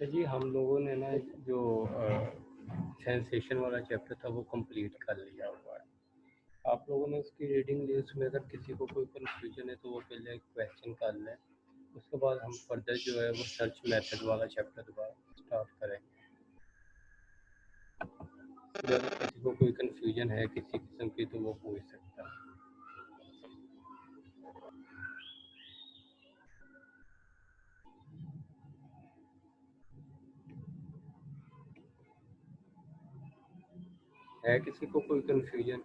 अच्छा जी, हम लोगों ने ना जो सेंसेशन वाला चैप्टर था वो कंप्लीट कर लिया हुआ है। आप लोगों ने उसकी रीडिंग ली, उसमें अगर किसी को कोई कन्फ्यूजन है तो वो पहले क्वेश्चन कर लें, उसके बाद हम फर्दर जो है वो सर्च मेथड वाला चैप्टर दोबारा स्टार्ट करेंगे। अगर किसी को कोई कन्फ्यूजन है किसी किस्म की तो वो पूछ सकता है। किसी को कोई कन्फ्यूजन?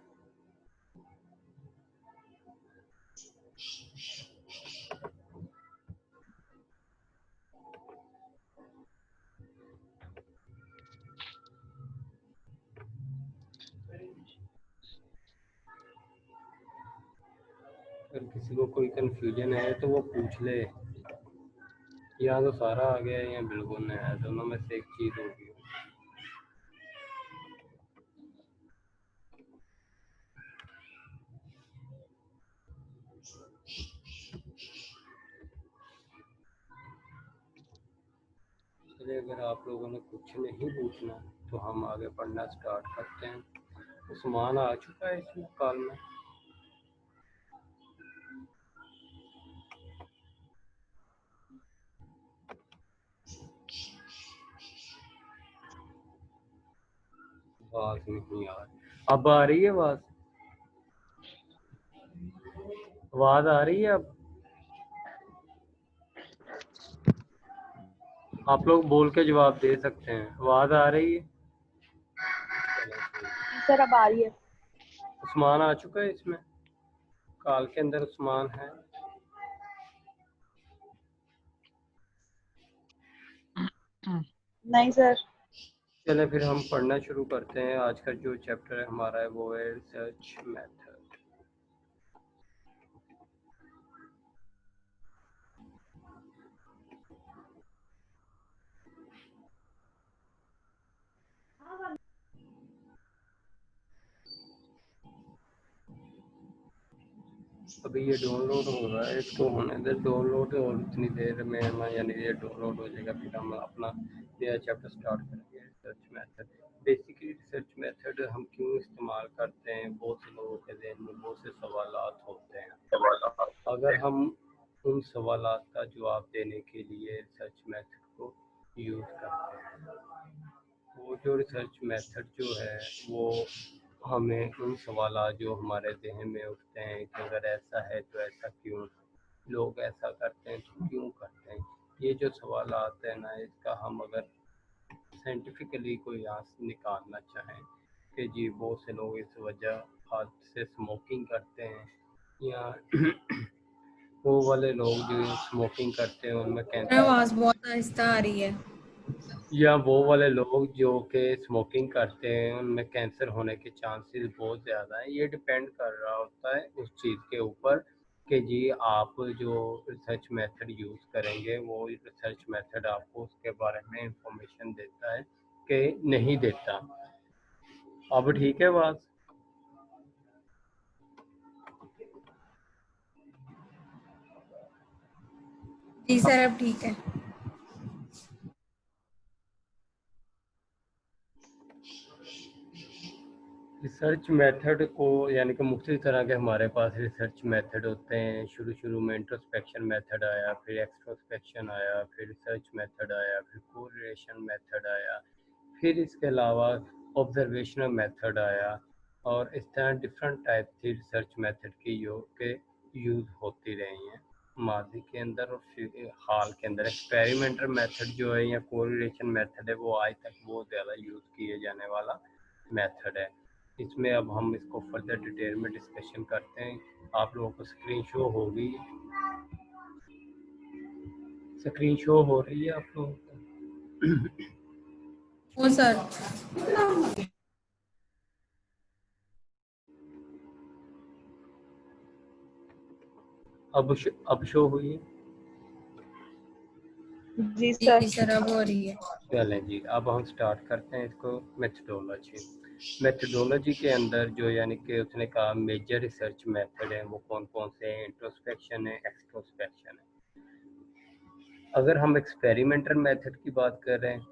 अगर किसी को कोई कन्फ्यूजन है तो वो पूछ ले। या तो सारा आ गया है या बिल्कुल नहीं है, दोनों में से एक चीज़ होगी। चलिए, अगर आप लोगों ने कुछ नहीं पूछना तो हम आगे पढ़ना स्टार्ट करते हैं। उस्मान आ चुका है इसमें कॉल में? आवाज नहीं आ रही। अब आ रही है आवाज? आवाज आ रही है अब? आप लोग बोल के जवाब दे सकते हैं। आवाज आ रही है? सर अब आ रही है। उस्मान आ चुका है इसमें कॉल के अंदर? उस्मान है? नहीं सर। चले फिर हम पढ़ना शुरू करते हैं। आज का जो चैप्टर है हमारा है वो है रिसर्च मेथड। अभी ये डाउनलोड हो रहा है, इसको होने दे डाउनलोड, और इतनी देर में यानी ये डाउनलोड हो जाएगा, फिर हम अपना नया चैप्टर स्टार्ट करेंगे। Research method, basically research method हम क्यों इस्तेमाल करते हैं? बहुत से लोगों के ज़हन में बहुत से सवालात होते हैं। अगर हम उन सवालात का जवाब देने के लिए रिसर्च मेथड को यूज़ करते हैं, वो जो रिसर्च मेथड जो है वो हमें उन सवालात जो हमारे जहन में उठते हैं कि अगर ऐसा है तो ऐसा क्यों, लोग ऐसा करते हैं तो क्यों करते हैं, ये जो सवालात है ना, इसका हम अगर साइंटिफिकली कोई आंसर निकालना चाहें कि जी बहुत से लोग इस वजह हाथ से स्मोकिंग करते हैं, या वो वाले लोग जो स्मोकिंग करते हैं उनमें कैंसर, आवाज बहुत आहिस्ता आ रही है, या वो वाले लोग जो कि स्मोकिंग करते हैं उनमें कैंसर होने के चांसेस बहुत ज़्यादा हैं। ये डिपेंड कर रहा होता है उस चीज़ के ऊपर कि जी आप जो रिसर्च मेथड यूज़ करेंगे वो रिसर्च मेथड आपको उसके बारे में इंफॉर्मेशन देता है कि नहीं देता। अब ठीक है बात? जी सर अब ठीक है। रिसर्च मेथड को यानी कि मुख्तलिफ तरह के हमारे पास रिसर्च मेथड होते हैं। शुरू में इंट्रोस्पेक्शन मेथड आया, फिर एक्सट्रोस्पेक्शन आया, फिर रिसर्च मेथड आया, फिर कोरिलेशन मेथड आया, फिर इसके अलावा ऑब्जर्वेशनल मेथड आया, और इस तरह डिफरेंट टाइप की रिसर्च मेथड की यूज़ होती रही हैं माजी के अंदर और फिर हाल के अंदर। एक्सपेरिमेंटल मेथड जो है या कोरिलेशन मेथड है वो आज तक बहुत ज़्यादा यूज़ किए जाने वाला मेथड है। इसमें अब हम इसको फर्दर डिटेल में डिस्कशन करते हैं। आप लोगों को स्क्रीन शो होगी, स्क्रीन शो हो रही है आप लोगों को? ओ सर अब शो हुई है? जी सर। जी सर अब हो रही है। चलें जी, अब हम स्टार्ट करते हैं इसको। मेथडोलॉजी के अंदर जो यानी कि उसने कहा मेजर रिसर्च मेथड है वो कौन कौन से हैं? इंट्रोस्पेक्शन है, एक्सट्रोस्पेक्शन है। अगर हम एक्सपेरिमेंटल मेथड की बात कर रहे हैं,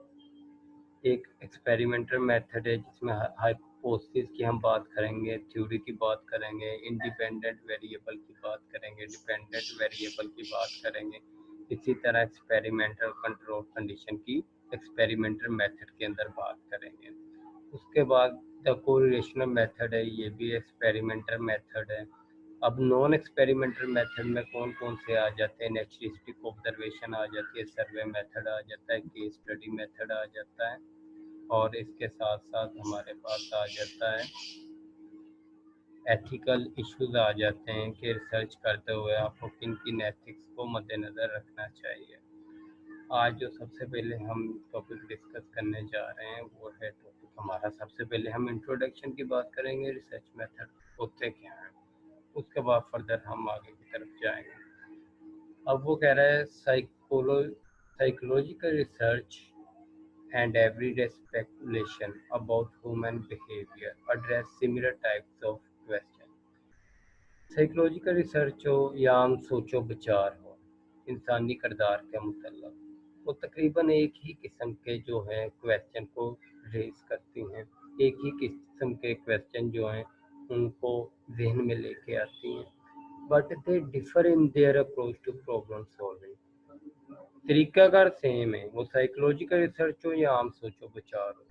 एक एक्सपेरिमेंटल मेथड है जिसमें हाइपोथेसिस की हम बात करेंगे, थ्योरी की बात करेंगे, इंडिपेंडेंट वेरिएबल की बात करेंगे, डिपेंडेंट वेरिएबल की बात करेंगे। इसी तरह एक्सपेरिमेंटल कंट्रोल कंडीशन की एक्सपेरिमेंटल मेथड के अंदर बात करेंगे। उसके बाद द कोरिलेशनल मेथड है, ये भी एक्सपेरिमेंटल मेथड है। अब नॉन एक्सपेरिमेंटल मेथड में कौन कौन से आ जाते हैं? नेचुरलिस्टिक ऑब्जर्वेशन आ जाती है, सर्वे मेथड आ जाता है, केस स्टडी मेथड आ जाता है, और इसके साथ साथ हमारे पास आ जाता है एथिकल इश्यूज आ जाते हैं कि रिसर्च करते हुए आपको किन किन एथिक्स को मद्देनज़र रखना चाहिए। आज जो सबसे पहले हम टॉपिक डिस्कस करने जा रहे हैं वो है टॉपिक हमारा, सबसे पहले हम इंट्रोडक्शन की बात करेंगे, रिसर्च मेथड होते क्या हैं, उसके बाद फर्दर हम आगे की तरफ जाएंगे। अब वो कह रहा है psychological research and everyday speculation about human behavior address similar types of questions. Psychological research हो या आम सोचो विचार हो इंसानी किरदार के मुतल्लक, वो तकरीबन एक ही किस्म के जो हैं क्वेश्चन को रेज करती हैं, एक ही किस्म के क्वेश्चन जो हैं उनको जहन में लेके आती हैं, but they differ in their approach to problem solving. तरीकाकार सेम है, वो साइकोलॉजिकल रिसर्च हो या आम सोचो विचार हो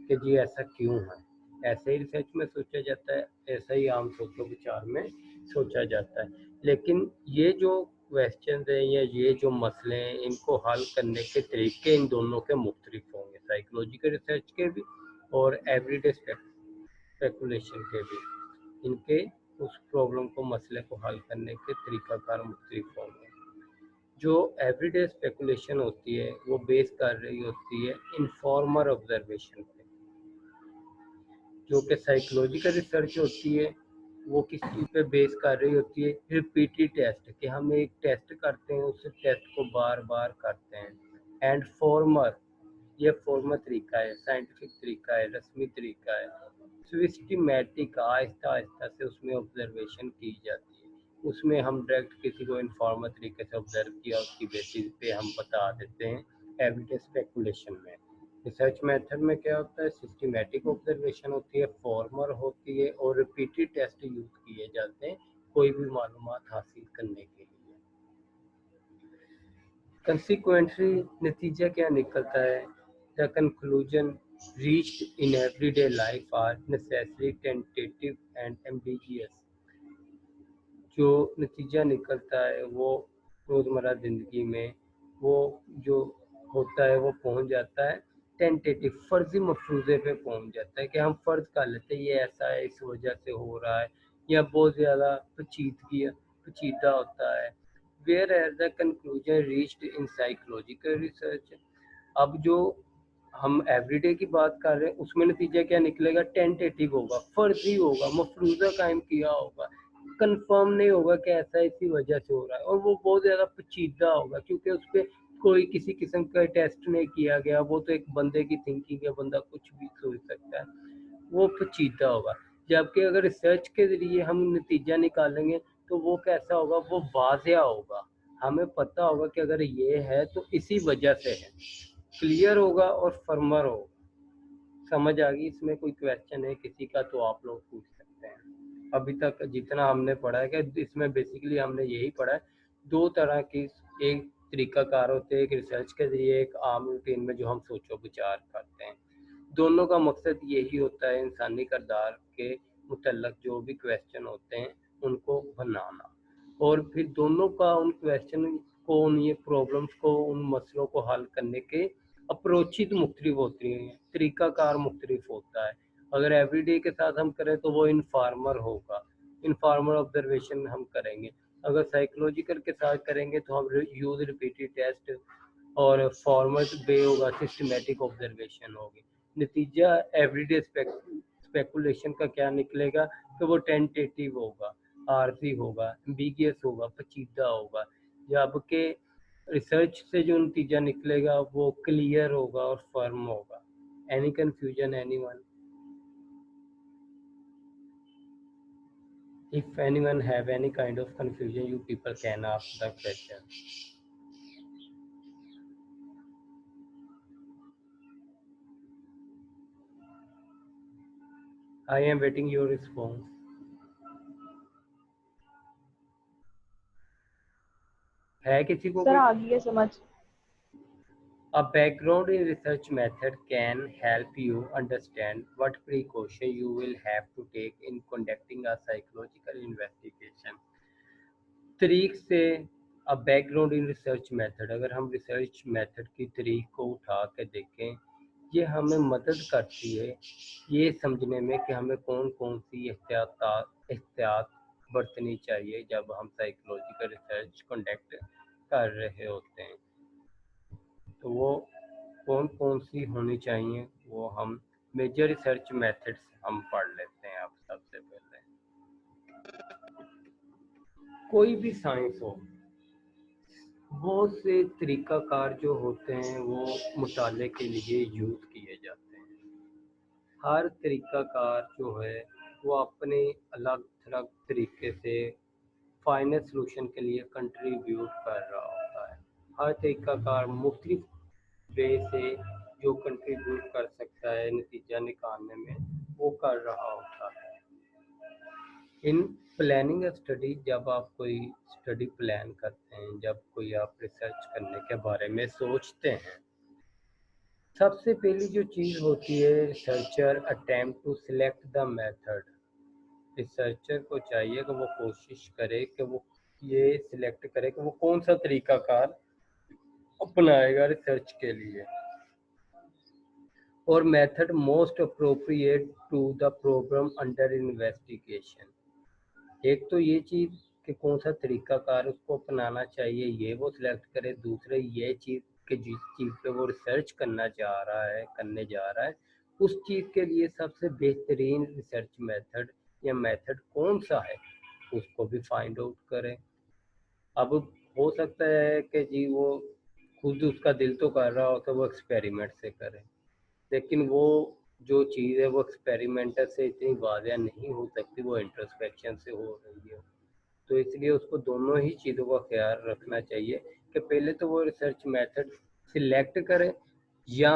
कि जी ऐसा क्यों है, ऐसे ही रिसर्च में सोचा जाता है, ऐसा ही आम सोचो विचार में सोचा जाता है, लेकिन ये जो क्वेश्चन हैं या ये जो मसले हैं इनको हल करने के तरीके इन दोनों के मुख्तलिफ होंगे, साइकोलॉजिकल रिसर्च के भी और एवरीडे स्पेकुलेशन के भी। इनके उस प्रॉब्लम को, मसले को हल करने के तरीकाकार मुख्तलिफ होंगे। जो एवरीडे स्पेकुलेशन होती है वो बेस कर रही होती है इनफॉर्मर ऑब्जर्वेशन पे, जो कि साइकोलॉजिकल रिसर्च होती है वो किस चीज़ पे बेस कर रही होती है? रिपीटेड टेस्ट, कि हम एक टेस्ट करते हैं, उस टेस्ट को बार बार करते हैं। एंड फॉर्मर, ये फॉर्मल तरीका है, साइंटिफिक तरीका है, रस्मी तरीका है, सिस्टमैटिक, आहिस्ता आहिस्ता से उसमें ऑब्जर्वेशन की जाती है, उसमें हम डायरेक्ट किसी को इनफॉर्मल तरीके से ऑब्जर्व किया उसकी बेसिस पे हम बता देते हैं। एविडेंस स्पेकुलेशन में, रिसर्च मेथड में क्या होता है? सिस्टमैटिक ऑब्जर्वेशन होती है, फॉर्मल होती है, और रिपीटेड टेस्ट यूज किए जाते हैं कोई भी मालूमात हासिल करने के लिए। कंसिक्वेंटली नतीजा क्या निकलता है? The conclusion reached in everyday life are necessarily tentative and ambiguous। जो नतीजा निकलता है वो रोज़मर्रा ज़िंदगी में वो जो होता है वो पहुंच जाता है टेंटेटिव, फर्जी मफरूज़े पे पहुंच जाता है, कि हम फ़र्ज़ कर लेते हैं ये ऐसा है, इस वजह से हो रहा है, या बहुत ज़्यादा पेचीदा होता है। Whereas the conclusion reached in psychological research, अब जो हम एवरीडे की बात कर रहे हैं उसमें नतीजा क्या निकलेगा? टेंटेटिव होगा, फर्जी होगा, मफरूज़ा कायम किया होगा, कंफर्म नहीं होगा कि ऐसा इसी वजह से हो रहा है, और वो बहुत ज़्यादा पेचीदा होगा क्योंकि उस पर कोई किसी किस्म का टेस्ट नहीं किया गया, वो तो एक बंदे की थिंकिंग है, बंदा कुछ भी सोच सकता है, वो पेचीदा होगा। जबकि अगर रिसर्च के ज़रिए हम नतीजा निकालेंगे तो वो कैसा होगा? वो वाज़िया होगा, हमें पता होगा कि अगर ये है तो इसी वजह से है, क्लियर होगा और फर्मर होगा। समझ आ गई? इसमें कोई क्वेश्चन है किसी का तो आप लोग पूछ सकते हैं। अभी तक जितना हमने पढ़ा है कि इसमें बेसिकली हमने यही पढ़ा है, दो तरह की, एक तरीकाकार होते हैं, एक रिसर्च के जरिए, एक आम रूटीन में जो हम सोचो विचार करते हैं। दोनों का मकसद यही होता है इंसानी किरदार के मुतल्लक जो भी क्वेश्चन होते हैं उनको बनाना, और फिर दोनों का उन क्वेश्चन को, उन ये प्रॉब्लम्स को, उन मसलों को हल करने के अप्रोचेज मुख्तलिफ होती हैं, तरीकाकार मुख्तलिफ होता है। अगर एवरीडे के साथ हम करें तो वो इनफार्मर होगा, इनफार्मर ऑब्जर्वेशन हम करेंगे। अगर साइकोलॉजिकल के साथ करेंगे तो हम यूज रिपीटेड टेस्ट, और फॉर्मल वे होगा, सिस्टमेटिक ऑब्जर्वेशन होगी। नतीजा एवरीडे स्पेकुलेशन का क्या निकलेगा? कि वो टेंटेटिव होगा, आरजी होगा, एम्बिगियस होगा, पेचीदा होगा, जबकि रिसर्च से जो नतीजा निकलेगा वो क्लियर होगा और फर्म होगा। Any confusion anyone? If anyone have any kind of confusion, you people can ask the question. I am waiting your response. है किसी को सर कोई? आ गई है समझ। A background in research method can help you understand what precaution you will have to take in conducting a psychological investigation. तरीक से अब बैकग्राउंड इन रिसर्च मेथड, अगर हम रिसर्च मेथड की तरीक को उठा के देखें, ये हमें मदद करती है ये समझने में कि हमें कौन कौन सी एहतियात बरतनी चाहिए जब हम साइकोलॉजिकल रिसर्च कंडक्ट कर रहे होते हैं। तो वो कौन कौन सी होनी चाहिए वो हम मेजर रिसर्च मेथड्स हम पढ़ लेते हैं। अब सबसे पहले कोई भी साइंस हो, बहुत से तरीक़ाकार जो होते हैं वो मुताले के लिए यूज़ किए जाते हैं। हर तरीक़ाकार जो है वो अपने अलग अलग तरीके से फाइनल सलूशन के लिए कंट्रीब्यूट कर रहा होता है। हर तरीक़ाकार मुख्तलिफ वे से जो कंट्रीब्यूट कर सकता है नतीजा निकालने में, वो कर रहा होता है। इन प्लानिंग स्टडी, जब आप कोई स्टडी प्लान करते हैं, जब कोई आप रिसर्च करने के बारे में सोचते हैं, सबसे पहली जो चीज़ होती है researcher attempt to select the method. Researcher को चाहिए कि वो कोशिश करे कि वो ये सिलेक्ट करे कि वो कौन सा तरीक़ाकार अपनाएगा रिसर्च के लिए, और method most appropriate to the problem under investigation. एक तो ये चीज़ कि कौन सा तरीक़ाकार उसको अपनाना चाहिए ये वो सिलेक्ट करे। दूसरे ये चीज़ कि जिस चीज़ पे वो रिसर्च करने जा रहा है उस चीज़ के लिए सबसे बेहतरीन रिसर्च मेथड या मेथड कौन सा है उसको भी फाइंड आउट करें। अब हो सकता है कि जी वो खुद उसका दिल तो कर रहा हो तो वो एक्सपेरिमेंट से करे, लेकिन वो जो चीज़ है वो एक्सपेरिमेंटर से इतनी वाज़ेह नहीं हो सकती, वो इंट्रोस्पेक्शन से हो रही है। तो इसलिए उसको दोनों ही चीज़ों का ख्याल रखना चाहिए कि पहले तो वो रिसर्च मेथड सिलेक्ट करे, या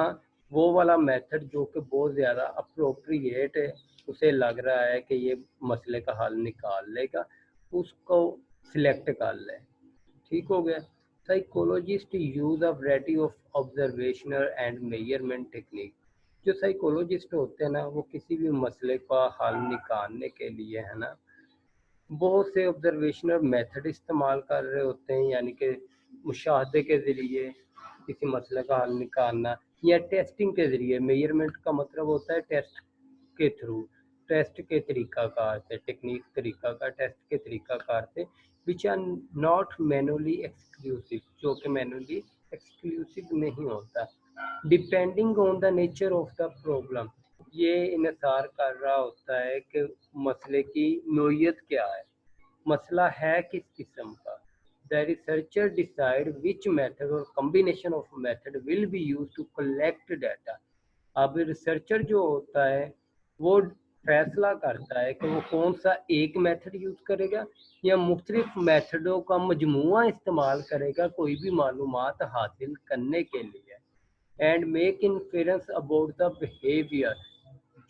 वो वाला मेथड जो कि बहुत ज़्यादा अप्रोप्रिएट है, उसे लग रहा है कि ये मसले का हल निकाल लेगा, उसको सिलेक्ट कर ले। ठीक हो गया। Psychologist use a variety of observational and measurement technique. जो साइकोलॉजिस्ट होते हैं ना, वो किसी भी मसले का हल निकालने के लिए है ना बहुत से ऑब्जर्वेशनल मेथड इस्तेमाल कर रहे होते हैं, यानी कि मुशाहदे के ज़रिए किसी मसले का हल निकालना, या टेस्टिंग के ज़रिए। मेजरमेंट का मतलब होता है टेस्ट के थ्रू, टेस्ट के तरीक़ाकार से, टेक्निक तरीक़ाकार टेस्ट के तरीक़ाकार से, which are not manually exclusive, जो कि मैनुअली एक्सक्लूसिव नहीं होता। Depending on the nature of the problem, ये इन्हिसार कर रहा होता है कि मसले की नोयत क्या है, मसला है किस किस्म का। The researcher decide which method और combination of method will be use to collect data. अब रिसर्चर जो होता है वो फैसला करता है कि वो कौन सा एक मेथड यूज़ करेगा या मुख्तलिफ मेथडों का मजमुआ इस्तेमाल करेगा कोई भी मालूमात हासिल करने के लिए। And make inference about the behaviour,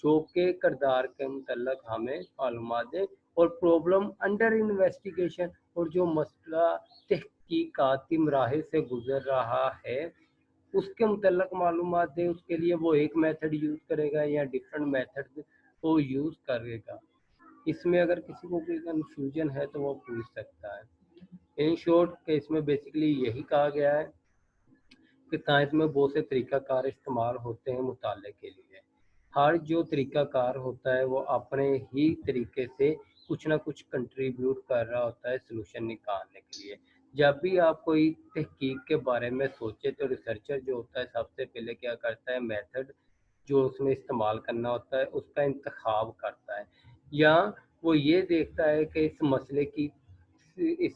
जो के किरदार के मतलब हमें मालूमात दें, और प्रॉब्लम अंडर इन्वेस्टिगेशन, और जो मसला तहकीकाती मराहिल से गुजर रहा है उसके मतलब मालूमात दे। उसके लिए वो एक मेथड यूज़ करेगा या डिफरेंट मेथड को यूज़ करेगा। इसमें अगर किसी को कोई कन्फ्यूजन है तो वो पूछ सकता है। इन शॉर्ट के इसमें बेसिकली यही कहा गया है कि साइंस में बहुत से तरीक़ाकार इस्तेमाल होते हैं मुताले के लिए। हर जो तरीक़ाकार होता है वो अपने ही तरीके से कुछ ना कुछ कंट्रीब्यूट कर रहा होता है सलूशन निकालने के लिए। जब भी आप कोई तहकीक के बारे में सोचे तो रिसर्चर जो होता है सबसे पहले क्या करता है, मेथड जो उसने इस्तेमाल करना होता है उसका इंतखाब करता है, या वो ये देखता है कि इस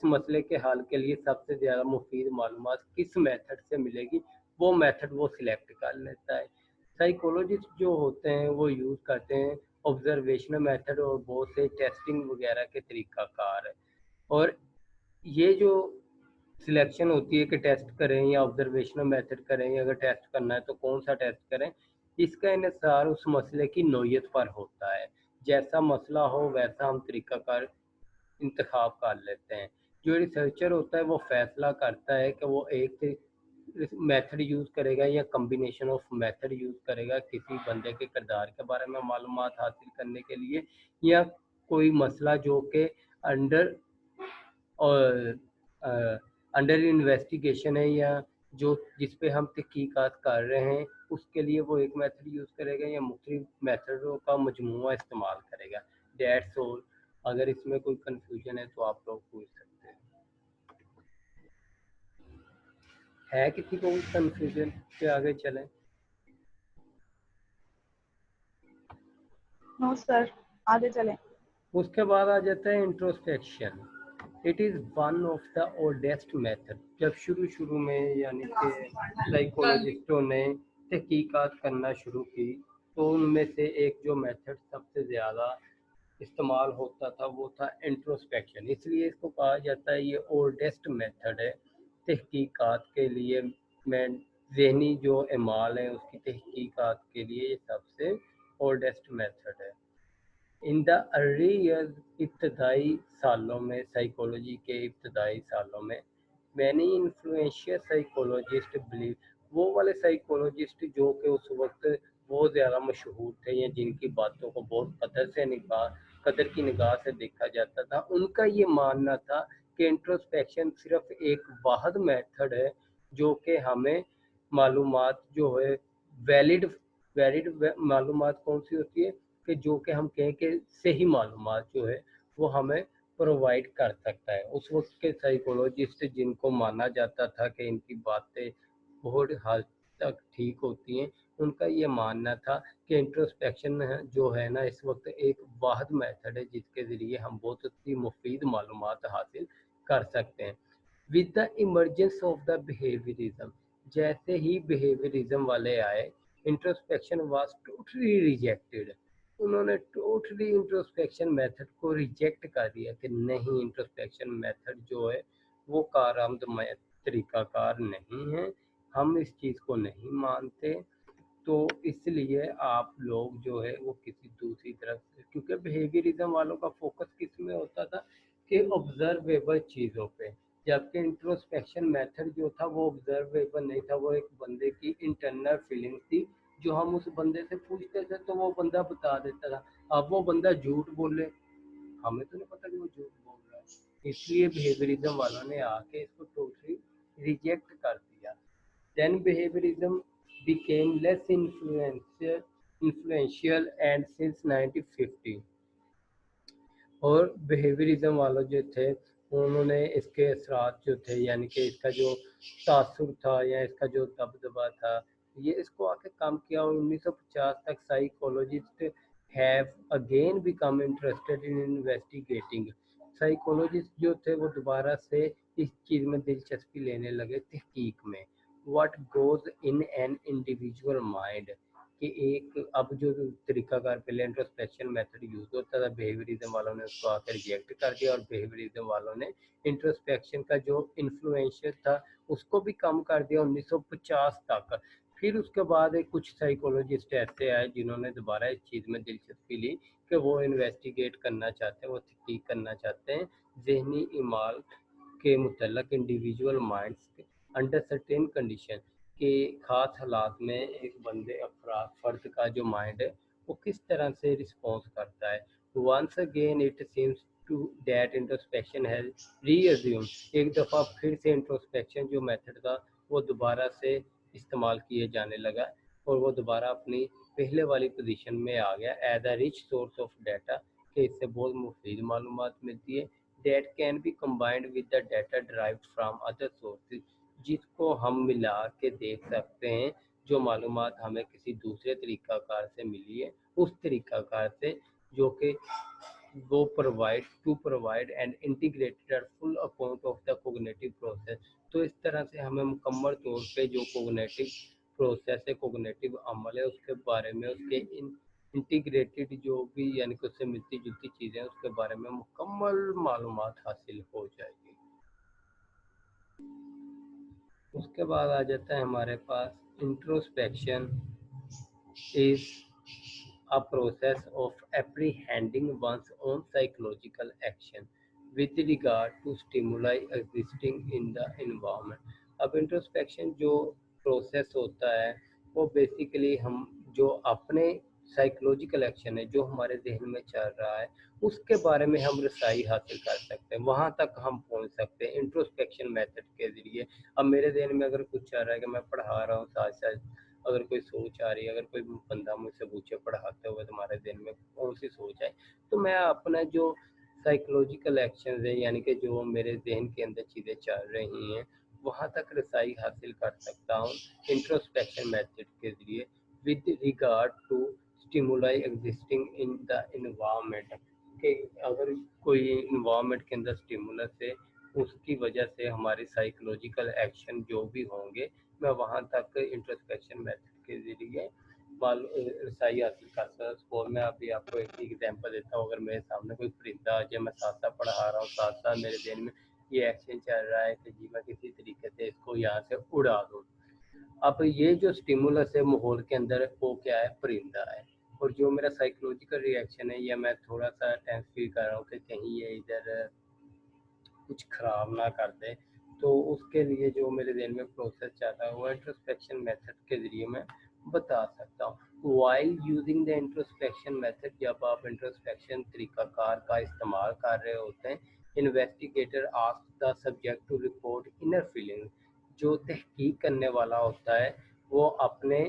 मसले के हल के लिए सबसे ज़्यादा मुफीद मालूमात किस मेथड से मिलेगी, वो मेथड वो सिलेक्ट कर लेता है। साइकोलॉजिस्ट जो होते हैं वो यूज़ करते हैं ऑब्जर्वेशनल मेथड और बहुत से टेस्टिंग वगैरह के तरीक़ाकार है। और ये जो सिलेक्शन होती है कि टेस्ट करें या ऑब्जर्वेशनल मेथड करें, या अगर टेस्ट करना है तो कौन सा टेस्ट करें, इसका इन्हिसार उस मसले की नोयत पर होता है। जैसा मसला हो वैसा हम तरीकाकार इंतखाब कर लेते हैं। जो रिसर्चर होता है वो फैसला करता है कि वो एक मेथड यूज़ करेगा या कम्बिनेशन ऑफ मेथड यूज़ करेगा किसी बंदे के किरदार के बारे में मालूमात हासिल करने के लिए, या कोई मसला जो कि अंडर और अंडर इन्वेस्टिगेशन है या जो जिस पे हम तहकीकात कर रहे हैं उसके लिए वो एक मेथड यूज़ करेगा या मुख्तलिफ मेथडों का मजमूआ इस्तेमाल करेगा। That's all. अगर इसमें कोई कंफ्यूजन है तो आप लोग पूछ सकते हैं। है किसी को कोई कंफ्यूजन के आगे चलें? नो सर, आगे चलें। उसके बाद आ जाता है introspection. It is one of the oldest method. जब शुरू में यानी कि साइकोलॉजिस्टों ने तहकीकात करना शुरू की तो उनमें से एक जो मेथड सबसे ज़्यादा इस्तेमाल होता था वो था इंट्रोस्पेक्शन। इसलिए इसको कहा जाता है ये ओल्डेस्ट मेथड है तहकीकात के लिए। मैं ज़हनी जो अमाल है उसकी तहकीकात के लिए ये सबसे ओल्डेस्ट मेथड है। इन द अर्ली ईयर्स, इब्तदाई सालों में, साइकोलॉजी के इब्तदाई सालों में, मैनी इन्फ्लुएंशियल साइकोलॉजिस्ट बिलीव, वो वाले साइकोलॉजिस्ट जो कि उस वक्त बहुत ज़्यादा मशहूर थे या जिनकी बातों को बहुत कदर की निगाह से देखा जाता था, उनका ये मानना था कि इंट्रोस्पेक्शन सिर्फ एक वाहिद मेथड है जो कि हमें मालूमात जो है वैलिड वैलिड मालूमात कौन सी होती है कि जो कि हम कहें कि सही मालूमात जो है वो हमें प्रोवाइड कर सकता है। उस वक्त के साइकोलॉजिस्ट जिनको माना जाता था कि इनकी बातें बहुत हद तक ठीक होती हैं, उनका ये मानना था कि इंट्रोस्पेक्शन जो है ना इस वक्त एक वाहिद मेथड है जिसके ज़रिए हम बहुत सी मुफीद मालूमात हासिल कर सकते हैं। With the emergence of the behaviourism, जैसे ही बिहेवियरिज्म वाले आए, इंट्रोस्पेक्शन वाज टोटली रिजेक्टेड। उन्होंने टोटली इंट्रोस्पेक्शन मेथड को रिजेक्ट कर दिया कि नहीं, इंट्रोस्पेक्शन मेथड जो है वो कारआमद तरीकाकार नहीं है, हम इस चीज़ को नहीं मानते। तो इसलिए आप लोग जो है वो किसी दूसरी तरफ से, क्योंकि बिहेवियरिज्म वालों का फोकस किस में होता था कि ऑब्जर्वेबल चीज़ों पे, जबकि इंट्रोस्पेक्शन मेथड जो था वो ऑब्जर्वेबल नहीं था, वो एक बंदे की इंटरनल फीलिंग थी जो हम उस बंदे से पूछते थे तो वो बंदा बता देता था। अब वो बंदा झूठ बोले, हमें तो नहीं पता कि वो झूठ बोल रहा है, इसलिए बिहेवियरिज्म वालों ने आके इसको टोटली रिजेक्ट कर दिया। Then behaviorism became less influential and since 1950, और बिहेवियरिज्म वालों जो थे उन्होंने इसके असरात जो थे यानी कि इसका जो तासुर था या इसका जो दबदबा था ये इसको आके कम किया। और 1950 तक psychologist have again become interested in investigating. Psychologist जो थे वो दोबारा से इस चीज़ में दिलचस्पी लेने लगे तहकीक में। What goes in an individual mind, कि एक अब जो तरीकाकार पहले इंट्रोस्पेक्शन मेथड यूज होता था बिहेवियरिज्म वालों ने उसको आकर रिजेक्ट कर दिया, और बिहेवियरिज्म वालों ने इंट्रोस्पेक्शन का जो इन्फ्लुएंशियल था उसको भी कम कर दिया 1950 तक। फिर उसके बाद एक कुछ साइकोलॉजिस्ट ऐसे आए जिन्होंने दोबारा इस चीज़ में दिलचस्पी ली कि वो इन्वेस्टिगेट करना चाहते हैं, वो तहकीक करना चाहते हैं जहनी इमाल के मुतल्लक individual minds under certain condition, के ख़ास हालात में एक बंदे अफराद फ़र्द का जो माइंड है वो किस तरह से रिस्पॉन्स करता है। Once again it seems to that introspection has resume, एक दफ़ा फिर से इंट्रोस्पेक्शन जो मेथड था वो दोबारा से इस्तेमाल किए जाने लगा और वो दोबारा अपनी पहले वाली पोजीशन में आ गया as a rich source of data, कि इससे बहुत मुफीद मालूमात मिलती है। That can be combined with the data derived from other sources, जिसको हम मिला के देख सकते हैं जो मालूमात हमें किसी दूसरे तरीक़ाकार से मिली है उस तरीक़ाकार से जो कि वो provide and integrated full account of the cognitive process. तो इस तरह से हमें मुकम्मल तौर पे जो कोग्निटिव प्रोसेस है, कोग्निटिव अमल है, उसके बारे में उसके इंटीग्रेटेड जो भी यानी कि उससे मिलती जुलती चीज़ें हैं उसके बारे में मुकम्मल मालूमात हासिल हो जाएगी। उसके बाद आ जाता है हमारे पास introspection is a process of apprehending one's own psychological action with regard to stimuli existing in the environment। अब इंट्रोस्पेक्शन जो प्रोसेस होता है वो बेसिकली हम जो अपने साइकोलॉजिकल एक्शन है जो हमारे जहन में चल रहा है उसके बारे में हम रसाई हासिल कर सकते हैं, वहाँ तक हम पहुँच सकते हैं इंट्रोस्पेक्शन मेथड के ज़रिए। अब मेरे जहन में अगर कुछ चल रहा है कि मैं पढ़ा रहा हूँ साथ साथ, अगर कोई सोच आ रही है, अगर कोई बंदा मुझसे पूछे पढ़ाते हुए तुम्हारे दिन में कौन सी सोच है, तो मैं अपना जो साइकोलॉजिकल एक्शन है यानी कि जो मेरे जहन के अंदर चीज़ें चल रही हैं वहाँ तक रसाई हासिल कर सकता हूँ इंट्रोस्पेक्शन मेथड के ज़रिए with regard to stimuli existing in the environment. कि अगर कोई इन्वायरमेंट के अंदर स्टिमुलस है उसकी वजह से हमारे साइकोलॉजिकल एक्शन जो भी होंगे मैं वहाँ तक इंट्रोस्पेक्शन मेथड के ज़रिए रसाई हासिल कर सकता। स्कूल में अभी आपको एक एग्जांपल देता हूँ, अगर मेरे सामने कोई परिंदा आ जाए, मैं साथ साथ पढ़ा रहा हूँ, साथ साथ मेरे दिन में ये एक्शन चल रहा है कि जी मैं किसी तरीके से इसको यहाँ से उड़ा दूँ। अब ये जो स्टिमुलस है माहौल के अंदर वो क्या है, परिंदा है, और जो मेरा साइकोलॉजिकल रिएक्शन है या मैं थोड़ा सा टेंस फील कर रहा हूँ कि कहीं ये इधर कुछ खराब ना कर दे, तो उसके लिए जो मेरे दिन में प्रोसेस चल रहा है वो इंट्रोस्पेक्शन मेथड के ज़रिए मैं बता सकता हूँ। While using the introspection method, जब आप इंट्रोस्पेक्शन तरीक़ाकार का इस्तेमाल कर रहे होते हैं, investigator ask the subject to report inner feeling. जो तहकीक करने वाला होता है वो अपने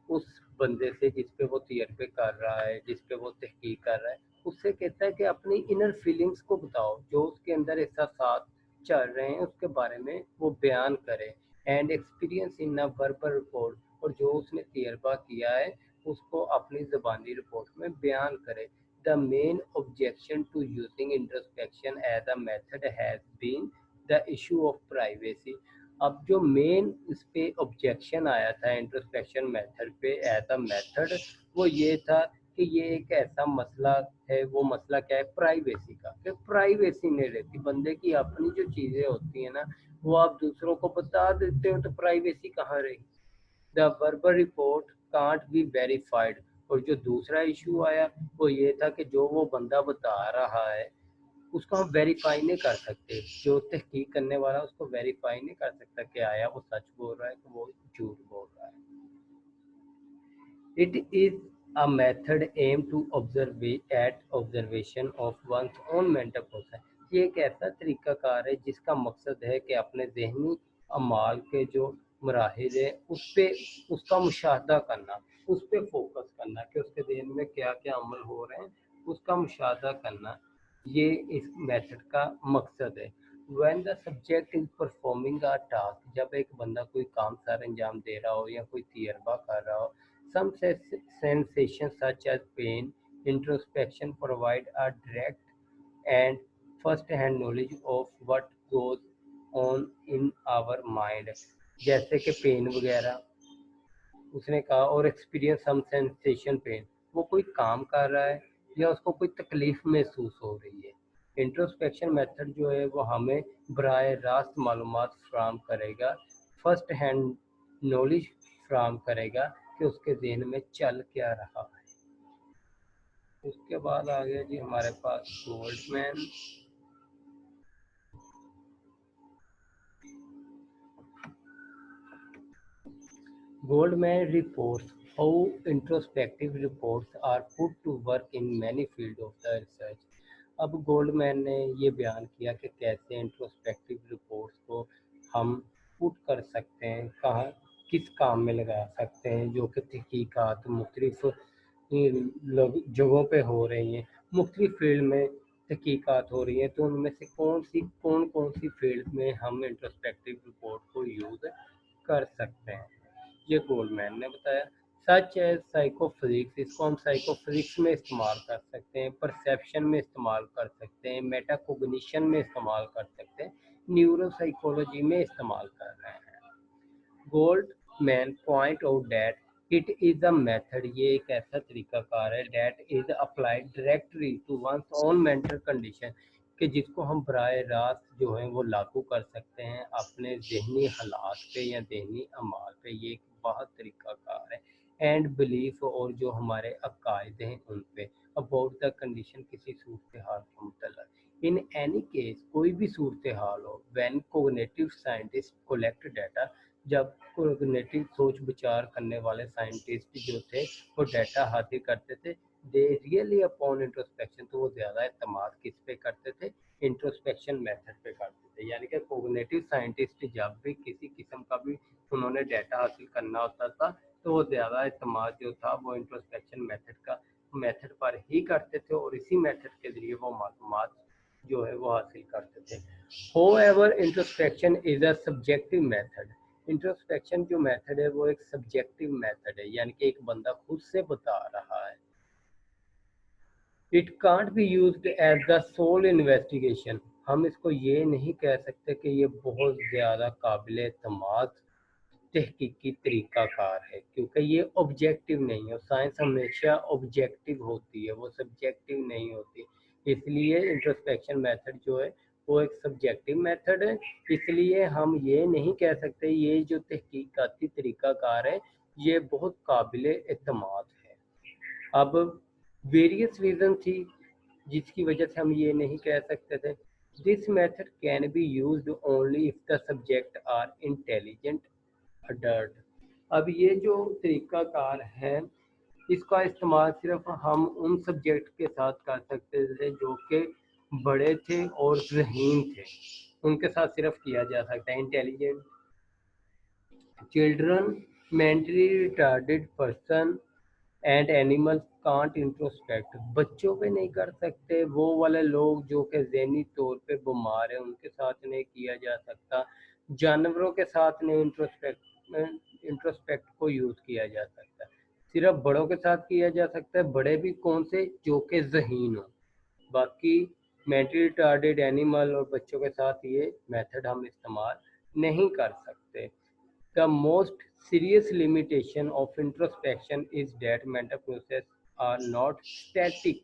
उस बंदे से जिस पे वो तजर्बे कर रहा है, जिस पे वो तहकीक कर रहा है, उससे कहता है कि अपनी इनर फीलिंग्स को बताओ, जो उसके अंदर एहसास चल रहे हैं उसके बारे में वो बयान करे। And experience in a verbal report, और जो उसने तजर्बा किया है उसको अपनी ज़बानी रिपोर्ट में बयान करे। The main objection to using introspection as a method has been the issue of privacy. अब जो मेन इस पे ऑब्जेक्शन आया था इंट्रोस्पेक्शन मेथड पे एज अ मेथड, वो ये था कि ये एक ऐसा मसला है, वो मसला क्या है, प्राइवेसी का, कि प्राइवेसी नहीं रहती बंदे की, अपनी जो चीज़ें होती हैं ना वो आप दूसरों को बता देते हो तो प्राइवेसी कहाँ रही। The verbal report can't be verified, और जो दूसरा इशू आया वो ये था कि जो वो बंदा बता रहा है उसको हम वेरीफाई नहीं कर सकते, जो तहकीक करने वाला उसको वेरीफाई नहीं कर सकता कि आया वो सच बोल रहा है कि वो झूठ बोल रहा है। It is a method aimed to observation of one's own mental process। ये एक ऐसा तरीकाकार है जिसका मकसद है कि अपने ज़हनी अमाल के जो मराहिल है उस पे उसका मुशाहदा करना, उस पे फोकस करना कि उसके ज़हन में क्या क्या अमल हो रहे हैं उसका मुशाहदा करना, ये इस मेथड का मकसद है। When the subject is performing a task, जब एक बंदा कोई काम सर अंजाम दे रहा हो या कोई तजर्बा कर रहा हो, some sensations such as pain, introspection provide a direct and first-hand knowledge of what goes on in our mind। जैसे कि पेन वगैरह उसने कहा, और एक्सपीरियंस सम सेंसेशन पेन, वो कोई काम कर रहा है या उसको कोई तकलीफ महसूस हो रही है। इंट्रोस्पेक्शन मेथड जो है वो हमें बराह रास्त मालूमात फराहम करेगा, फर्स्ट हैंड नॉलेज फराहम करेगा कि उसके जहन में चल क्या रहा है। उसके बाद आ गया जी हमारे पास Goldman. Goldman reports how introspective reports are put to work in many fields of the research। अब गोल्डमैन ने ये बयान किया कि कैसे इंट्रोस्पेक्टिव रिपोर्ट्स को हम पुट कर सकते हैं, कहाँ किस काम में लगा सकते हैं, जो कि तहकीकात मुख्तलिफ जगहों पे हो रही हैं, मुख्तलिफ फील्ड में तहकीकात हो रही हैं, तो उनमें से कौन कौन सी फील्ड में हम इंट्रोस्पेक्टिव रिपोर्ट को यूज़ कर सकते हैं, ये गोल्डमैन ने बताया। सच है साइकोफिजिक्स, इसको हम साइकोफिजिक्स में इस्तेमाल कर सकते हैं, परसेप्शन में इस्तेमाल कर सकते हैं, मेटाकोग्निशन में इस्तेमाल कर सकते हैं, न्यूरोसाइकोलॉजी में इस्तेमाल कर रहे हैं। Goldman point out that it is a method, ये एक ऐसा तरीकाकार है, that is applied directly to one's own mental condition, कि जिसको हम बराह रास्त जो है वो लागू कर सकते हैं अपने जहनी हालात पे या जहनी अमाल पे। ये एक बहुत तरीकाकार है। एंड बिलीफ और जो हमारे अकायदे हैं उन पे अबाउट द कंडीशन किसी सूरत हाल का मतलब। इन एनी केस कोई भी सूरत हाल हो, when cognitive scientist collect data, जब कोग्निटिव सोच विचार करने वाले साइंटिस्ट जो थे वो डाटा हासिल करते थे, दे रियली अपॉन इंट्रोस्पेक्शन, तो वो ज़्यादा इत्मीद किस पे करते थे, इंट्रोस्पेक्शन मेथड पे करते थे। यानी कि कोग्निटिव साइंटिस्ट जब भी किसी किस्म का भी उन्होंने डाटा हासिल करना होता था तो वो ज़्यादा इत्मीद जो था वो इंट्रोस्पेक्शन मेथड पर ही करते थे और इसी मेथड के ज़रिए वो मालूमात जो है वो हासिल करते थे। However introspection is a subjective method. Introspection जो मेथड है वो एक सब्जेक्टिव मेथड है, यानी कि एक बंदा खुद से बता रहा है। It can't be used as the sole investigation. हम इसको ये नहीं कह सकते कि ये बहुत ज़्यादा काबिल एतमाद तहकीकी तरीक़ाकार है, क्योंकि ये ऑब्जेक्टिव नहीं है। साइंस हमेशा ऑब्जेक्टिव होती है, वो सब्जेक्टिव नहीं होती। इसलिए इंट्रोस्पेक्शन मेथड जो है वो एक सब्जेक्टिव मेथड है। इसलिए हम ये नहीं कह सकते ये जो तहकीकाती तरीक़ाकार है ये बहुत काबिल एतमाद है। अब वेरियस रीज़न थी जिसकी वजह से हम ये नहीं कह सकते थे। This method can be used only if the subject are intelligent adult. अब ये जो तरीक़ाकार है इसका इस्तेमाल सिर्फ हम उन सब्जेक्ट के साथ कर सकते थे जो कि बड़े थे और ज़हीन थे, उनके साथ सिर्फ किया जा सकता है। Intelligent children, mentally retarded person and animals can't introspect. बच्चों पे नहीं कर सकते, वो वाले लोग जो कि ज़हनी तौर पे बीमार है उनके साथ नहीं किया जा सकता, जानवरों के साथ नहीं इंट्रोस्पेक्ट को यूज़ किया जा सकता, सिर्फ बड़ों के साथ किया जा सकता है। बड़े भी कौन से, जो कि ज़हीन हो। बाकी मेंटली रिटार्डेड एनिमल और बच्चों के साथ ये मेथड हम इस्तेमाल नहीं कर सकते। The most serious limitation of introspection is that mental process are not static.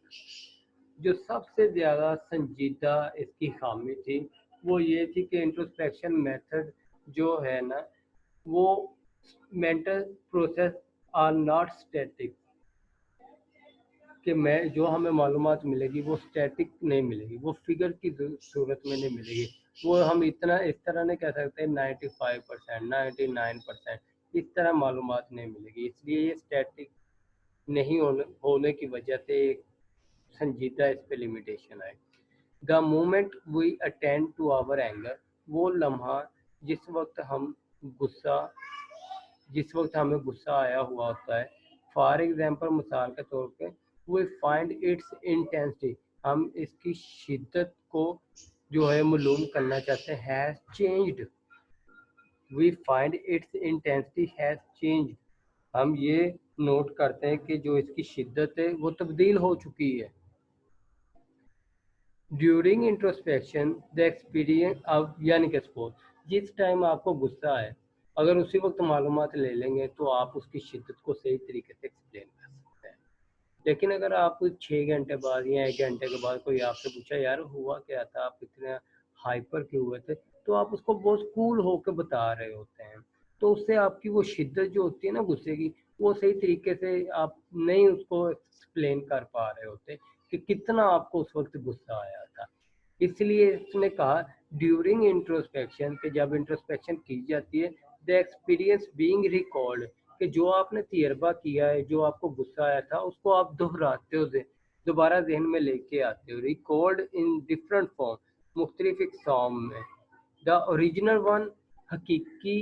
जो सबसे ज़्यादा संजीदा इसकी खामी थी वो ये थी कि इंट्रोस्पेक्शन मेथड जो है ना वो mental process are not static, कि मैं जो हमें मालूमात मिलेगी वो स्टैटिक नहीं मिलेगी, वो फिगर की सूरत में नहीं मिलेगी। वो हम इतना इस तरह नहीं कह सकते 95%, 99% इस तरह मालूमात नहीं मिलेगी। इसलिए ये स्टैटिक नहीं होने की वजह से एक संजीदा इस पे लिमिटेशन है। The moment we attend to our anger, वो लम्हा जिस वक्त हमें गुस्सा आया हुआ होता है। फॉर एग्जाम्पल, मिसाल के तौर पे, वी फाइंड इट्स इंटेंसिटी, हम इसकी शिद्दत को जो है मालूम करना चाहते हैं, has changed. We find its intensity has changed, हम ये नोट करते हैं कि जो इसकी शिद्दत है वो तब्दील हो चुकी है। ड्यूरिंग इंट्रोस्पेक्शन द एक्सपीरियंस, अब यानी कि सपोज जिस टाइम आपको गुस्सा है, अगर उसी वक्त मालूमात ले लेंगे तो आप उसकी शिद्दत को सही तरीके से एक्सप्लेन कर सकते हैं। लेकिन अगर आप 6 घंटे बाद या 1 घंटे के बाद कोई आपसे पूछा यार हुआ क्या था, आप इतने हाइपर क्यों हुए थे, तो आप उसको बहुत कूल होकर बता रहे होते हैं, तो उससे आपकी वो शिद्दत जो होती है ना गुस्से की, वो सही तरीके से आप नहीं उसको एक्सप्लेन कर पा रहे होते कि कितना आपको उस वक्त गुस्सा आया था। इसलिए इसने कहा ड्यूरिंग इंट्रोस्पेक्शन, कि जब इंट्रोस्पेक्शन की जाती है, द एक्सपीरियंस बीइंग रिकॉल्ड, कि जो आपने तजर्बा किया है, जो आपको गुस्सा आया था उसको आप दोहराते हो, दोबारा जहन में लेके आते हो। रिकॉर्ड इन डिफरेंट फॉर्म, मुख्तलिफ इकसाम में। द ओरिजिनल वन, हकीकी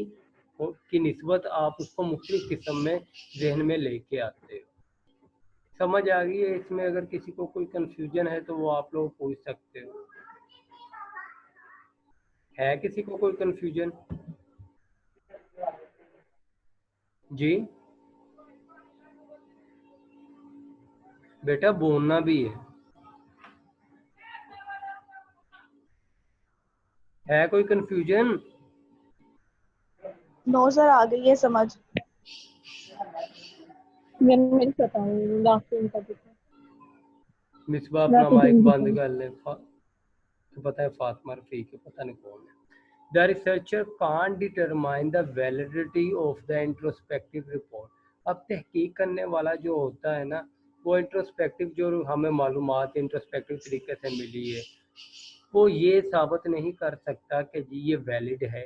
की निस्बत आप उसको मुख्तलिफ किस्म में जहन में लेके आते हो। समझ आ गई है? इसमें अगर किसी को कोई कंफ्यूजन है तो वो आप लोग पूछ सकते हो। है किसी को कोई कंफ्यूजन? जी बेटा बोलना भी है कोई कंफ्यूजन? नो सर, आ गई है समझ। मेरे पता है लास्ट टाइम का मिसबा अपना माइक बंद कर ले, तो पता है फातिमा रफीक है, पता नहीं कौन है। The researcher can't determine the validity of the introspective report. अब तहकीक करने वाला जो होता है ना, वो इंट्रोस्पेक्टिव जो हमें मालूमात इंट्रोस्पेक्टिव तरीके से मिली है, वो ये साबित नहीं कर सकता कि जी ये वैलिड है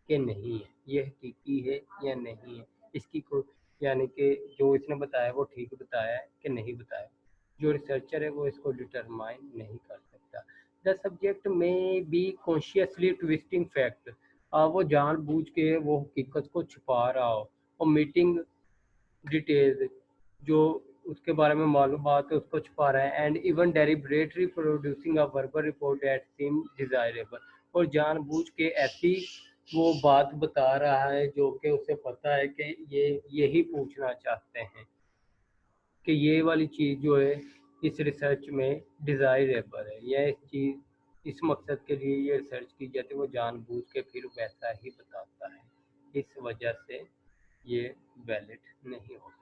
कि नहीं है, ये हकीकी है या नहीं है, इसकी को यानी कि जो इसने बताया वो ठीक बताया है कि नहीं बताया। जो रिसर्चर है वो इसको डिटरमाइन नहीं कर सकता। द सब्जेक्ट में बी कॉन्शियसली ट्विस्टिंग फैक्ट, वो जानबूझ के वो हकीकत को छुपा रहा हो और मीटिंग डिटेल्स जो उसके बारे में मालूमात है उसको छुपा रहा है, and even deliberately producing a verbal report that seem desirable, और जानबूझ के ऐसी वो बात बता रहा है जो कि उसे पता है कि ये यही पूछना चाहते हैं कि ये वाली चीज़ जो है इस रिसर्च में डिज़ायरेबल है, या इस चीज़ इस मकसद के लिए ये रिसर्च की जाती है, वो जानबूझ के फिर वैसा ही बताता है, इस वजह से ये वैलिड नहीं हो सकता।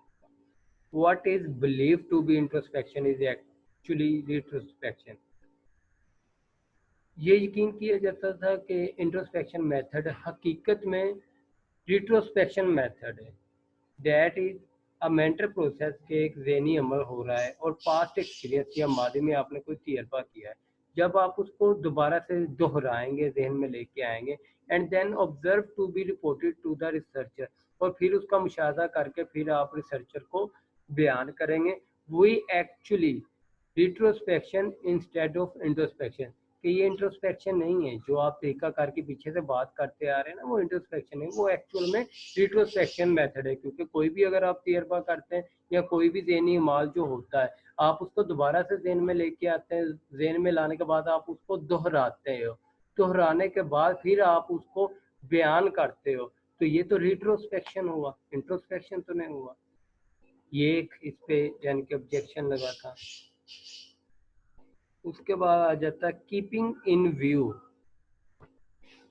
What is believed to be introspection is actually retrospection. ये यकीन किया जाता था कि इंट्रोस्पेक्शन मेथड हकीकत में रिट्रोस्पेक्शन मेथड है। That is a mental process के एक ज़हनी अमल हो रहा है और पास्ट एक्सपीरियंस या मादी में आपने कोई तजर्बा किया है, जब आप उसको दोबारा से दोहराएंगे, जहन में लेके आएंगे, and then observe to be reported to the researcher, और फिर उसका मुशाहदा करके फिर आप रिसर्चर को बयान करेंगे। We actually retrospection instead of introspection, कि ये इंट्रोस्पेक्शन नहीं है जो आप तरीकाकार के पीछे से बात करते आ रहे हैं ना, वो इंट्रोस्पेक्शन है, वो एक्चुअल में रिट्रोस्पेक्शन मेथड है। क्योंकि कोई भी अगर आप तजर्बा करते हैं या कोई भी ज़हनी माल जो होता है, आप उसको दोबारा से ज़हन में लेके आते हैं, ज़हन में लाने के बाद आप उसको दोहराते हो, दोहराने के बाद फिर आप उसको बयान करते हो, तो ये तो रिट्रोस्पेक्शन हुआ, इंट्रोस्पेक्शन तो नहीं हुआ। ये एक इस पे यानी कि ऑब्जेक्शन लगा था। उसके बाद आ जाता है कीपिंग इन व्यू।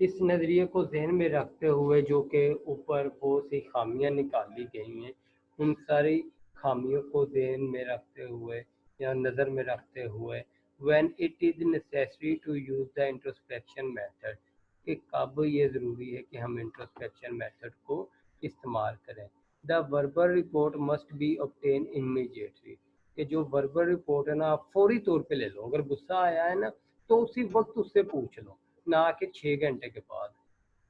इस नज़रिए को जहन में रखते हुए जो कि ऊपर बहुत सी खामियां निकाली गई हैं, उन सारी खामियों को जहन में रखते हुए या नज़र में रखते हुए when it is necessary to use the introspection method, कि कब ये ज़रूरी है कि हम इंट्रोस्पेक्शन मेथड को इस्तेमाल करें। The verbal report must B obtain immediately, कि जो वर्बल रिपोर्ट है ना, आप फौरी तौर पे ले लो। अगर गुस्सा आया है ना तो उसी वक्त उससे पूछ लो, ना कि 6 घंटे के बाद।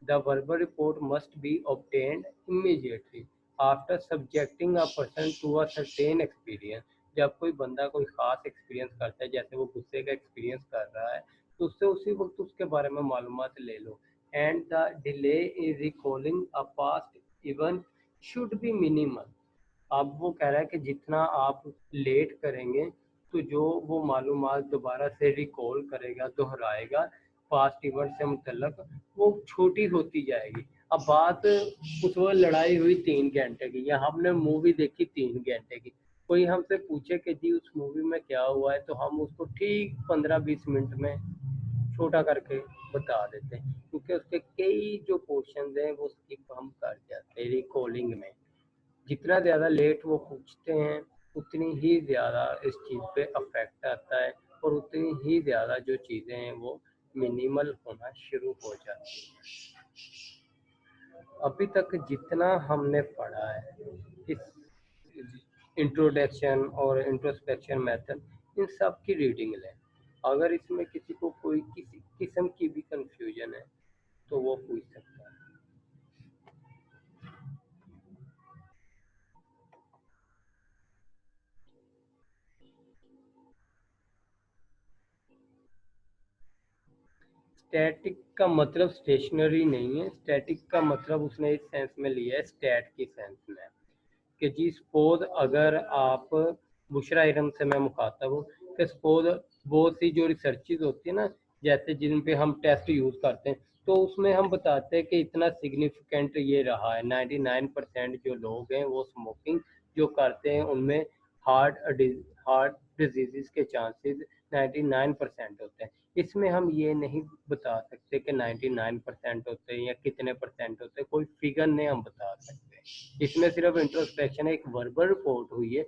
The verbal report must be obtained immediately after subjecting a person to a certain experience. जब कोई बंदा कोई ख़ास एक्सपीरियंस करता है, जैसे वो गुस्से का एक्सपीरियंस कर रहा है, तो उससे उसी वक्त उसके बारे में मालूमात ले लो। And the delay in recalling a past event should be minimal. अब वो कह रहा है कि जितना आप लेट करेंगे तो जो वो मालूमात दोबारा से रिकॉल करेगा, दोहराएगा पास्ट इवेंट से मुतल्लक, वो छोटी होती जाएगी। अब बात उस वक्त लड़ाई हुई 3 घंटे की, या हमने मूवी देखी 3 घंटे की, कोई हमसे पूछे कि जी उस मूवी में क्या हुआ है, तो हम उसको ठीक 15-20 मिनट में छोटा करके बता देते हैं, क्योंकि उसके कई जो पोर्शन हैं वो स्किप हम कर जाते हैं रिकॉलिंग में। जितना ज़्यादा लेट वो पूछते हैं उतनी ही ज़्यादा इस चीज़ पे अफेक्ट आता है, और उतनी ही ज़्यादा जो चीज़ें हैं वो मिनिमल होना शुरू हो जाती हैं। अभी तक जितना हमने पढ़ा है इस इंट्रोडक्शन और इंट्रोस्पेक्शन मेथड, इन सब की रीडिंग लें। अगर इसमें किसी को कोई किसी किस्म की भी कंफ्यूजन है तो वो पूछ सकता है। स्टैटिक का मतलब स्टेशनरी नहीं है। स्टैटिक का मतलब उसने इस सेंस में लिया है, स्टैट की सेंस में, कि जी सपोज अगर आप बुशरा इरम से मैं मुखातब हूँ कि सपोज बहुत सी जो रिसर्चेज होती है ना, जैसे जिन पे हम टेस्ट यूज़ करते हैं, तो उसमें हम बताते हैं कि इतना सिग्निफिकेंट ये रहा है, 99% जो लोग हैं वो स्मोकिंग जो करते हैं उनमें हार्ट डिजीज़ के चांसेस 99% होते हैं। इसमें हम ये नहीं बता सकते कि 99% होते हैं या कितने परसेंट होते हैं, कोई फिगर नहीं हम बता सकते। इसमें सिर्फ इंट्रोस्पेक्शन एक वर्बल रिपोर्ट हुई है,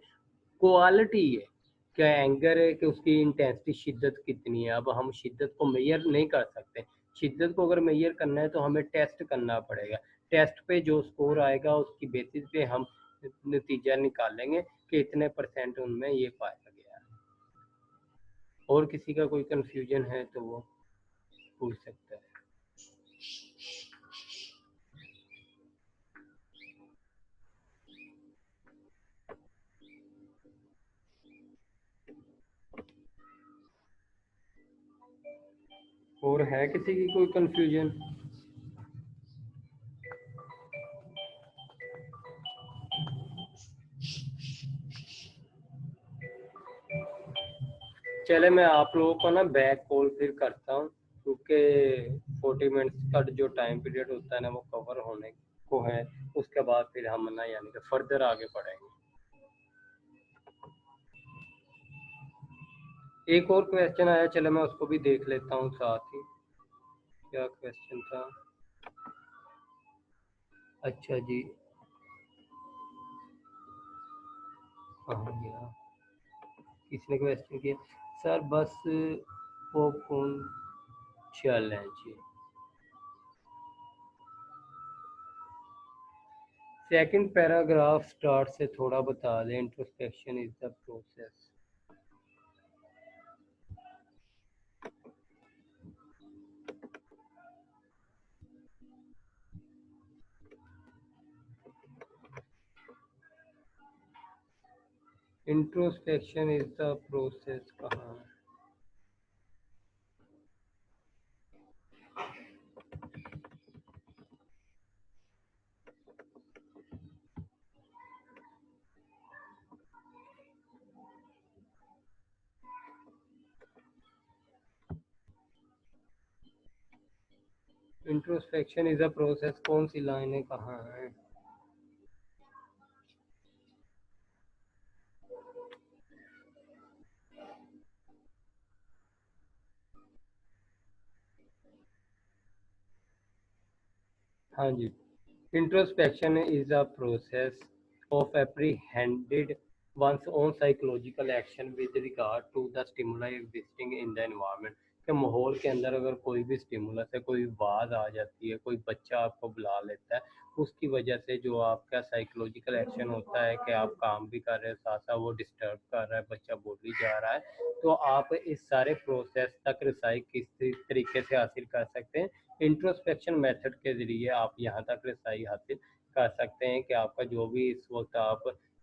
क्वालिटी है, क्या एंगर है कि उसकी इंटेंसिटी शिद्दत कितनी है। अब हम शिद्दत को मेजर नहीं कर सकते, शिद्दत को अगर मेजर करना है तो हमें टेस्ट करना पड़ेगा। टेस्ट पे जो स्कोर आएगा उसकी बेसिस पे हम नतीजा निकालेंगे कि इतने % उनमें ये पाया गया है। और किसी का कोई कंफ्यूजन है तो वो पूछ सकता है। और है किसी की कोई कंफ्यूजन? चले मैं आप लोगों को ना बैक कॉल फिर करता हूँ, क्योंकि 40 मिनट्स का जो टाइम पीरियड होता है ना वो कवर होने को है। उसके बाद फिर हम ना यानी कि फर्दर आगे बढ़ेंगे। एक और क्वेश्चन आया, चले मैं उसको भी देख लेता हूँ साथ ही। क्या क्वेश्चन था? अच्छा जी, कहाँ गया? किसने क्वेश्चन किया? सर बस वो कौन चैलेंज? सेकंड पैराग्राफ स्टार्ट से थोड़ा बता दें। Introspection is the process. Introspection is the process कहाँ है? इंट्रोस्पेक्शन इज अ प्रोसेस कौन सी लाइनें कहाँ है? हाँ जी, introspection is a process of apprehending one's own psychological action with regard to the stimuli existing in the environment। कि माहौल के अंदर अगर कोई भी स्टिमुलस है, कोई आवाज़ आ जाती है, कोई बच्चा आपको बुला लेता है, उसकी वजह से जो आपका साइकोलॉजिकल एक्शन होता है कि आप काम भी कर रहे हो, साथ साथ वो डिस्टर्ब कर रहा है, बच्चा बोल ही जा रहा है, तो आप इस सारे प्रोसेस तक रसाई किस तरीके से हासिल कर सकते हैं? इंट्रोस्पेक्शन मेथड के ज़रिए आप यहाँ तक रसाई हासिल कर सकते हैं कि आपका जो भी इस वक्त आप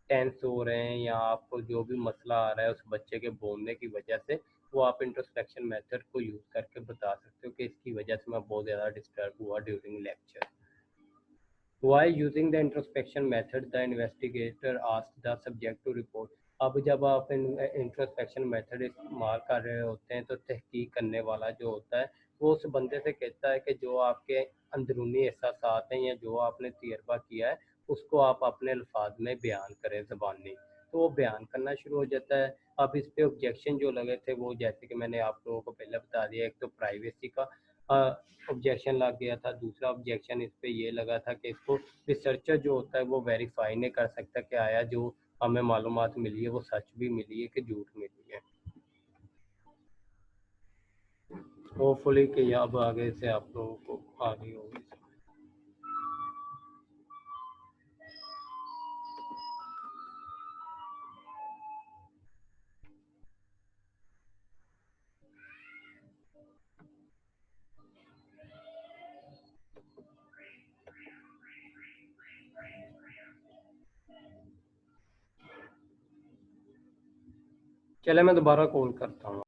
टेंस हो रहे हैं या आपको जो भी मसला आ रहा है उस बच्चे के बोलने की वजह से, वो आप इंट्रोस्पेक्शन मेथड को यूज़ करके बता सकते हो कि इसकी वजह से मैं बहुत ज़्यादा डिस्टर्ब हुआ during lecture. While using the introspection method, the investigator asked the subject to report। अब जब आप इंट्रोस्पेक्शन मेथड इस्तेमाल कर रहे होते हैं तो तहकीक करने वाला जो होता है वो उस बंदे से कहता है कि जो आपके अंदरूनी एहसासात हैं या जो आपने तजर्बा किया है उसको आप अपने अल्फाज में बयान करें ज़बानी। तो वो बयान करना शुरू हो जाता है। अब इस पे ऑब्जेक्शन जो लगे थे वो जैसे कि मैंने आप लोगों को पहले बता दिया, एक तो प्राइवेसी का ऑब्जेक्शन लग गया था, दूसरा ऑब्जेक्शन इस पे ये लगा था कि इसको रिसर्चर जो होता है वो वेरीफाई नहीं कर सकता कि आया जो हमें मालूमात मिली है वो सच भी मिली है कि झूठ मिली है। होपफुली कि अब आगे से आप लोगों को आगे होगी। चले मैं दोबारा कॉल करता हूँ।